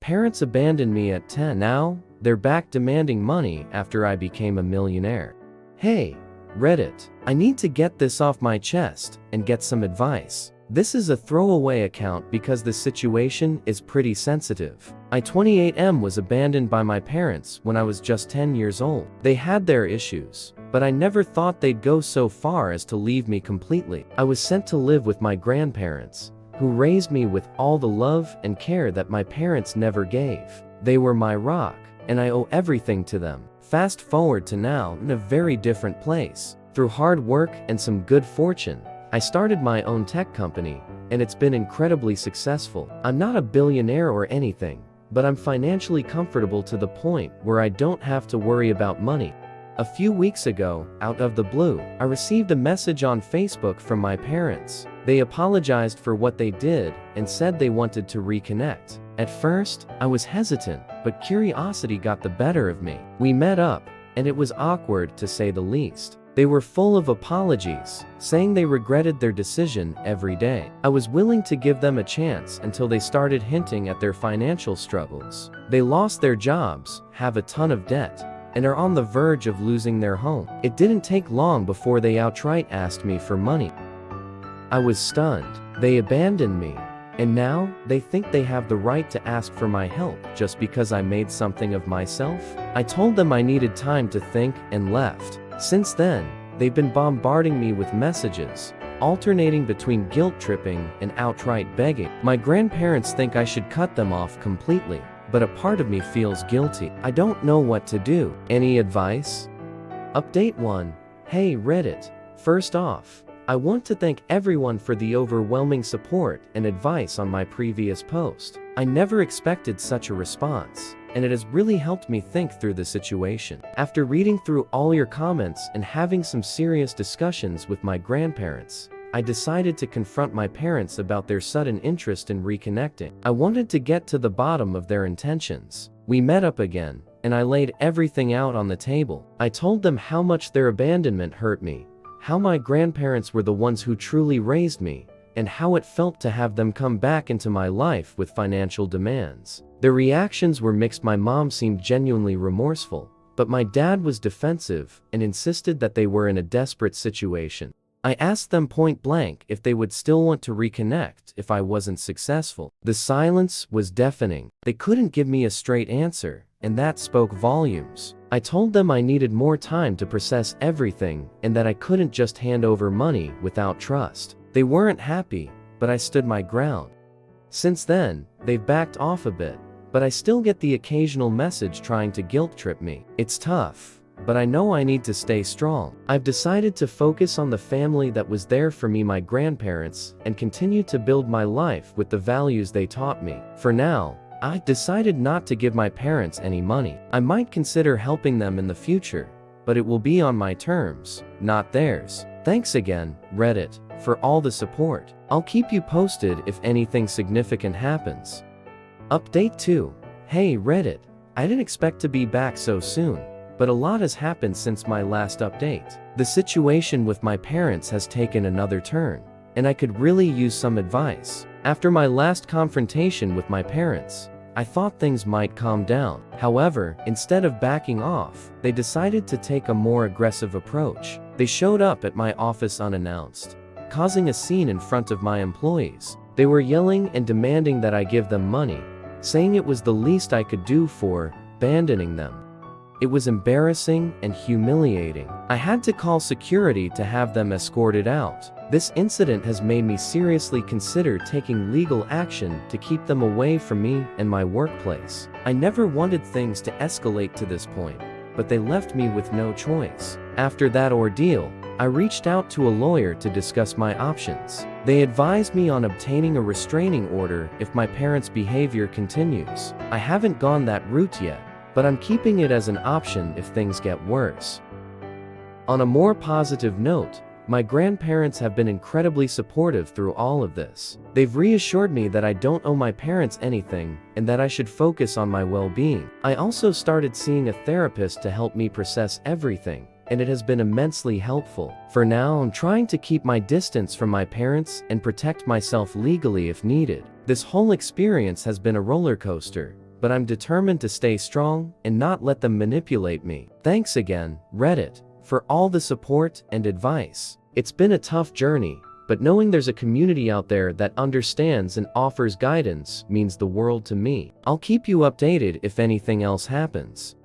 parents abandoned me at 10. Now, they're back demanding money after I became a millionaire. Hey, Reddit, I need to get this off my chest and get some advice. This is a throwaway account because the situation is pretty sensitive. I 28M was abandoned by my parents when I was just 10 years old. They had their issues, but I never thought they'd go so far as to leave me completely. I was sent to live with my grandparents, who raised me with all the love and care that my parents never gave. They were my rock, and I owe everything to them. Fast forward to now, in a very different place. Through hard work and some good fortune, I started my own tech company, and it's been incredibly successful. I'm not a billionaire or anything, but I'm financially comfortable to the point where I don't have to worry about money. A few weeks ago, out of the blue, I received a message on Facebook from my parents. They apologized for what they did and said they wanted to reconnect. At first, I was hesitant, but curiosity got the better of me. We met up, and it was awkward to say the least. They were full of apologies, saying they regretted their decision every day. I was willing to give them a chance until they started hinting at their financial struggles. They lost their jobs, have a ton of debt, and are on the verge of losing their home. It didn't take long before they outright asked me for money. I was stunned. They abandoned me, and now they think they have the right to ask for my help just because I made something of myself. I told them I needed time to think and left. Since then, they've been bombarding me with messages, alternating between guilt-tripping and outright begging. My grandparents think I should cut them off completely, but a part of me feels guilty. I don't know what to do. Any advice? Update 1. Hey Reddit. First off, I want to thank everyone for the overwhelming support and advice on my previous post. I never expected such a response, and it has really helped me think through the situation. After reading through all your comments and having some serious discussions with my grandparents, I decided to confront my parents about their sudden interest in reconnecting. I wanted to get to the bottom of their intentions. We met up again, and I laid everything out on the table. I told them how much their abandonment hurt me, how my grandparents were the ones who truly raised me, and how it felt to have them come back into my life with financial demands. Their reactions were mixed. My mom seemed genuinely remorseful, but my dad was defensive and insisted that they were in a desperate situation. I asked them point blank if they would still want to reconnect if I wasn't successful. The silence was deafening. They couldn't give me a straight answer, and that spoke volumes. I told them I needed more time to process everything and that I couldn't just hand over money without trust. They weren't happy, but I stood my ground. Since then, they've backed off a bit, but I still get the occasional message trying to guilt-trip me. It's tough, but I know I need to stay strong. I've decided to focus on the family that was there for me, my grandparents, and continue to build my life with the values they taught me. For now, I decided not to give my parents any money. I might consider helping them in the future, but it will be on my terms, not theirs. Thanks again, Reddit, for all the support. I'll keep you posted if anything significant happens. Update 2. Hey Reddit, I didn't expect to be back so soon, but a lot has happened since my last update. The situation with my parents has taken another turn, and I could really use some advice. After my last confrontation with my parents, I thought things might calm down. However, instead of backing off, they decided to take a more aggressive approach. They showed up at my office unannounced, causing a scene in front of my employees. They were yelling and demanding that I give them money, saying it was the least I could do for abandoning them. It was embarrassing and humiliating. I had to call security to have them escorted out. This incident has made me seriously consider taking legal action to keep them away from me and my workplace. I never wanted things to escalate to this point, but they left me with no choice. After that ordeal, I reached out to a lawyer to discuss my options. They advised me on obtaining a restraining order if my parents' behavior continues. I haven't gone that route yet, but I'm keeping it as an option if things get worse. On a more positive note, my grandparents have been incredibly supportive through all of this. They've reassured me that I don't owe my parents anything and that I should focus on my well-being. I also started seeing a therapist to help me process everything, and it has been immensely helpful. For now, I'm trying to keep my distance from my parents and protect myself legally if needed. This whole experience has been a roller coaster, but I'm determined to stay strong and not let them manipulate me. Thanks again, Reddit, for all the support and advice. It's been a tough journey, but knowing there's a community out there that understands and offers guidance means the world to me. I'll keep you updated if anything else happens.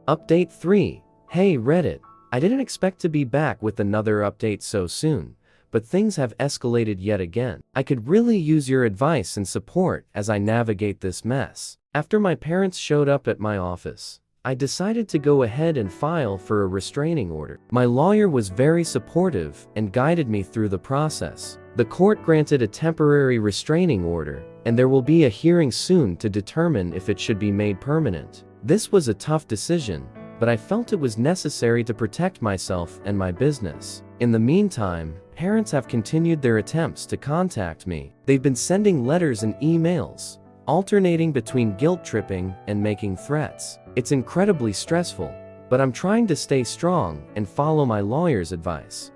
Update 3. Hey Reddit, I didn't expect to be back with another update so soon, but things have escalated yet again. I could really use your advice and support as I navigate this mess. After my parents showed up at my office, I decided to go ahead and file for a restraining order. My lawyer was very supportive and guided me through the process. The court granted a temporary restraining order, and there will be a hearing soon to determine if it should be made permanent. This was a tough decision, but I felt it was necessary to protect myself and my business. In the meantime, parents have continued their attempts to contact me. They've been sending letters and emails, alternating between guilt-tripping and making threats. It's incredibly stressful, but I'm trying to stay strong and follow my lawyer's advice.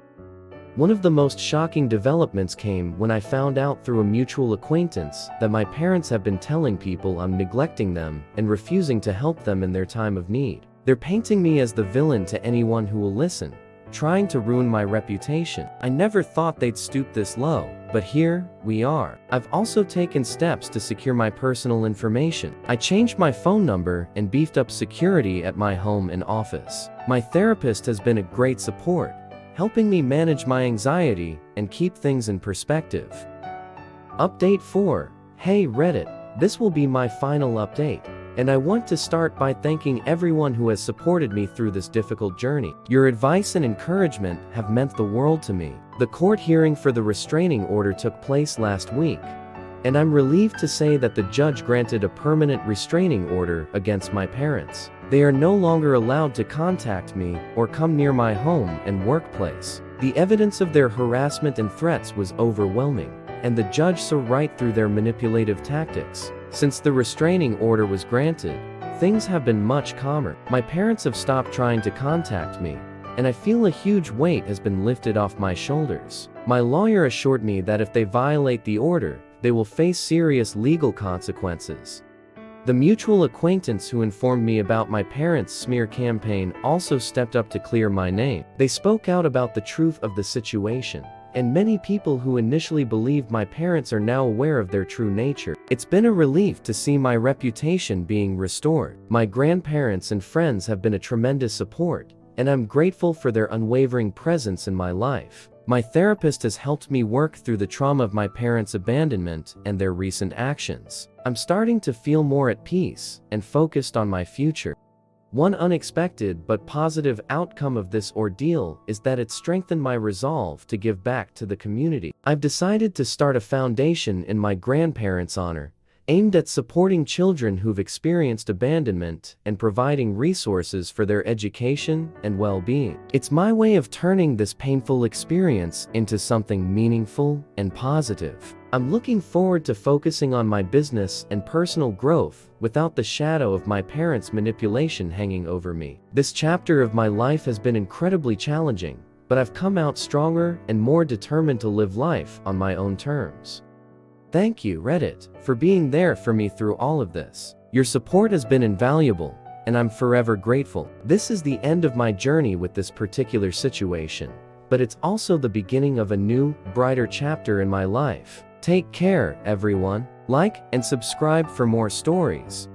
One of the most shocking developments came when I found out through a mutual acquaintance that my parents have been telling people I'm neglecting them and refusing to help them in their time of need. They're painting me as the villain to anyone who will listen, trying to ruin my reputation. I never thought they'd stoop this low, but here we are. I've also taken steps to secure my personal information. I changed my phone number and beefed up security at my home and office. My therapist has been a great support, helping me manage my anxiety and keep things in perspective. Update 4. Hey Reddit, this will be my final update, and I want to start by thanking everyone who has supported me through this difficult journey. Your advice and encouragement have meant the world to me. The court hearing for the restraining order took place last week, and I'm relieved to say that the judge granted a permanent restraining order against my parents. They are no longer allowed to contact me or come near my home and workplace. The evidence of their harassment and threats was overwhelming, and the judge saw right through their manipulative tactics. Since the restraining order was granted, things have been much calmer. My parents have stopped trying to contact me, and I feel a huge weight has been lifted off my shoulders. My lawyer assured me that if they violate the order, they will face serious legal consequences. The mutual acquaintance who informed me about my parents' smear campaign also stepped up to clear my name. They spoke out about the truth of the situation, and many people who initially believed my parents are now aware of their true nature. It's been a relief to see my reputation being restored. My grandparents and friends have been a tremendous support, and I'm grateful for their unwavering presence in my life. My therapist has helped me work through the trauma of my parents' abandonment and their recent actions. I'm starting to feel more at peace and focused on my future. One unexpected but positive outcome of this ordeal is that it strengthened my resolve to give back to the community. I've decided to start a foundation in my grandparents' honor, aimed at supporting children who've experienced abandonment and providing resources for their education and well-being. It's my way of turning this painful experience into something meaningful and positive. I'm looking forward to focusing on my business and personal growth without the shadow of my parents' manipulation hanging over me. This chapter of my life has been incredibly challenging, but I've come out stronger and more determined to live life on my own terms. Thank you, Reddit, for being there for me through all of this. Your support has been invaluable, and I'm forever grateful. This is the end of my journey with this particular situation, but it's also the beginning of a new, brighter chapter in my life. Take care, everyone. Like and subscribe for more stories.